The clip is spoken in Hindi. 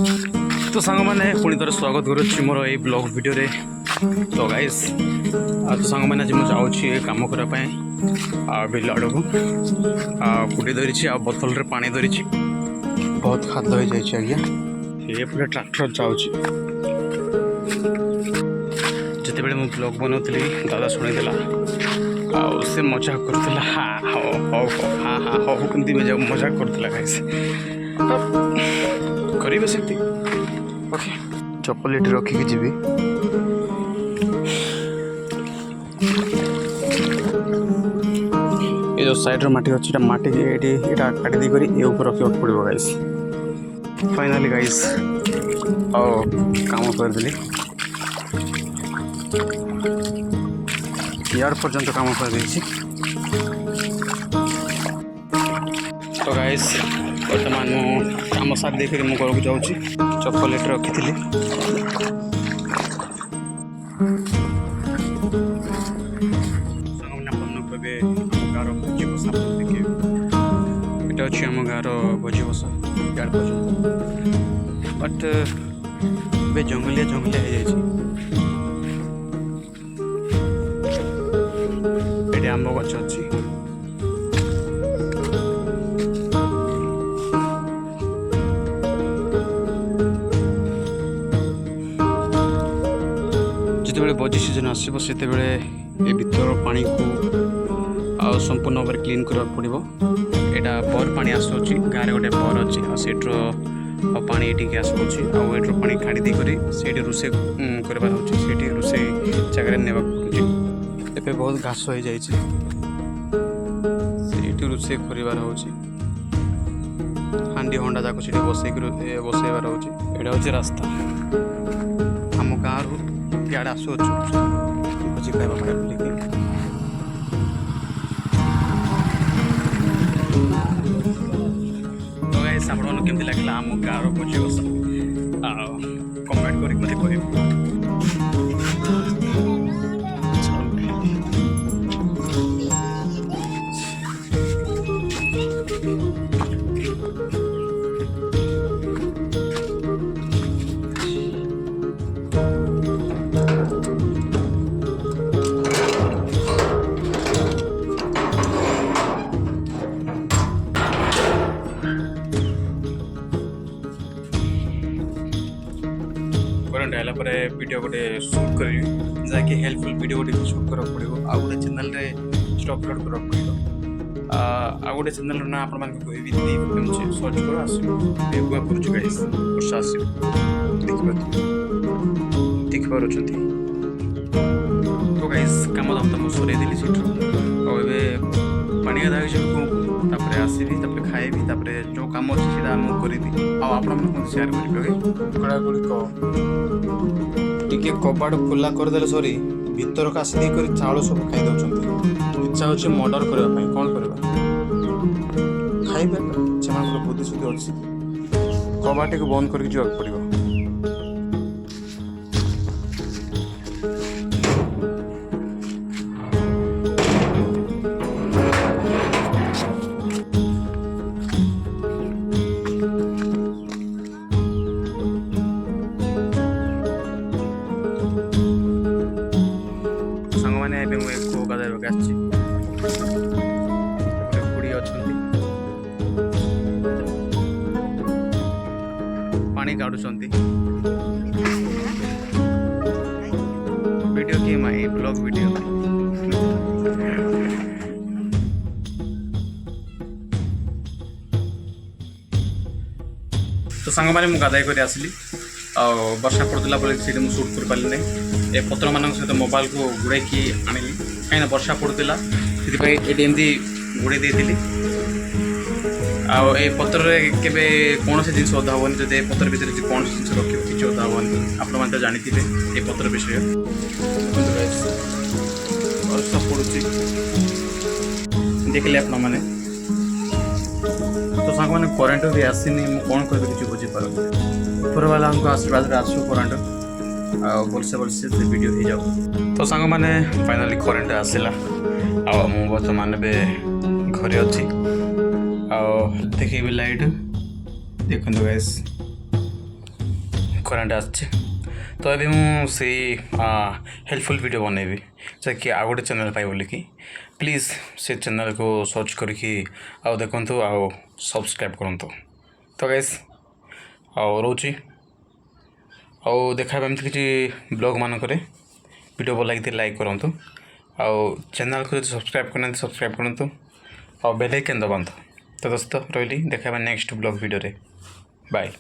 तो सांग मैंने पुणी थोड़े स्वागत करुच्ची मोर ये ब्लॉग वीडियो रे। तो गाइस तो सांग मैंने आज मुझे जाऊँगी कम करने बिल आड़ को कुटी धरी आ बोतल रे पानी धरी बहुत खाद हो जाए आज्ञा ये पूरा ट्रैक्टर जाऊँगी जिते बड़े मुझे ब्लॉग बनाऊली दादा शुणीदेला से मजाक करूला हाँ हाँ हाँ हाँ हाँ हाँ कमी मजाक करूला गाइस करेंगे सेमती ओके चप्पल ये रखिकी जी ये जो साइड माटी अच्छी माटी यहाँ काटी देकर ये ऊपर रखा पड़ो गाइस फाइनाली गाइस काम करदेली यार पर्यंत काम कर देछि तो गाइस बर्तमान मु काम साथ देकर मु घर को जाऊँगी चॉकलेट रखी थी गाँव भोजी बसा देखिए यहाँ अच्छी आम गाँव भोजी बसा यार बट ए जंगलिया जंगलिया हो जाए आंब गच अच्छी जिते बजी सीजन आसो से भर पानी को संपूर्ण भाव क्लीन करा पड़ो यहाँ बोर पानी आसूँ गाँव में गोटे बोर अच्छी आर पानी ये आसूँ आर पानी काढ़ी देकर से रोसे करार होती रोसे जगह ने एबे बहुत घास हो जाए रोसे करार हो हांडी हंडा जाक से बसैबार होटा हूँ रास्ता आम गाँव रू इे आसूँ भोजी खावा लेकिन तो गाइस आपण केमती लागला आम गाँव भोजी बस कमेंट करके मते कहबो करंट आला पर वीडियो गोटे शूट करी जहाँकि हेल्पफुल वीडियो गोटे शूट करा पड़ो आ गोटे चैनल रे अपलोड करा पड़ो आ गोटे चैनल ना आपण मान को भी दीप सर्च करो आसो बेगुआ करूछ गाइस वर्षा आसो देख पारुछंती तो गाइस काम दाम तो सरे देली सीट और एबे पानी गाधा हो तापरे आसीबी तापरे खाइबी तापरे जो काम अछि सेटा हम करिबी आ आपण मन शेयर करिबे कड़ा गुडी को टिके कबाड़ खुला कर देले सॉरी भीतर का आसी कर चावल सब खाई दउछंती इच्छा होछि मर्डर करबा पई कोन करबा खाइबे सेमान बुद्धि सुद्धि अछि कबाटे को बंद करके जोक पड़िबो मैंने एक गाधर आसी बुढ़ी अच्छा पानी काढ़ुंट वीडियो कि माई ब्लॉग वीडियो तो सांग मैंने गाधाई कर आसली वर्षा पड़ूला बोले मुझे शूट कर पारे नहीं ए पत्र मान सहित मोबाइल को गुड़ाई आनिली कहीं वर्षा पड़ूला से एमती गुड़े देती आ पत्र के कौन से जिन अदा हेनी जब पत्र भितर कौन से जिन रख कि अदा हेनी आपण मैंने तो जानी ये पत्र विषय वर्षा पड़ू देखिले आप मैंने तो सांग मैंने करेन्ट भी आसनी कौन कर किसी बुझीपार ऊपर वाला हमको आशीर्वाद आसू करेन्ट भलसे भलसे वीडियो हो जाओ तो सांग मैंने फाइनाली करेन्ट आसला बर्तमान घरे अच्छी देखिए लाइट देखो गाइस करेन्ट आसछि तो अभी मुझे हेल्पफुल वीडियो बनैबी जैकि आ गोटे चैनल पाई बोलिकी प्लीज़ से चैनल को सर्च करके आउ देखंतु आउ सब्सक्राइब करंतु। तो गाइस आउ रोची आउ देखा एमती किसी ब्लॉग मानकरे वीडियो भल लगी लाइक करंतु आउ चैनल को सब्सक्राइब करना सब्सक्राइब करंतु आउ बेल आइकन दबांतु। तो दोस्तों रही देखा नेक्स्ट ब्लॉग वीडियो रे बाय।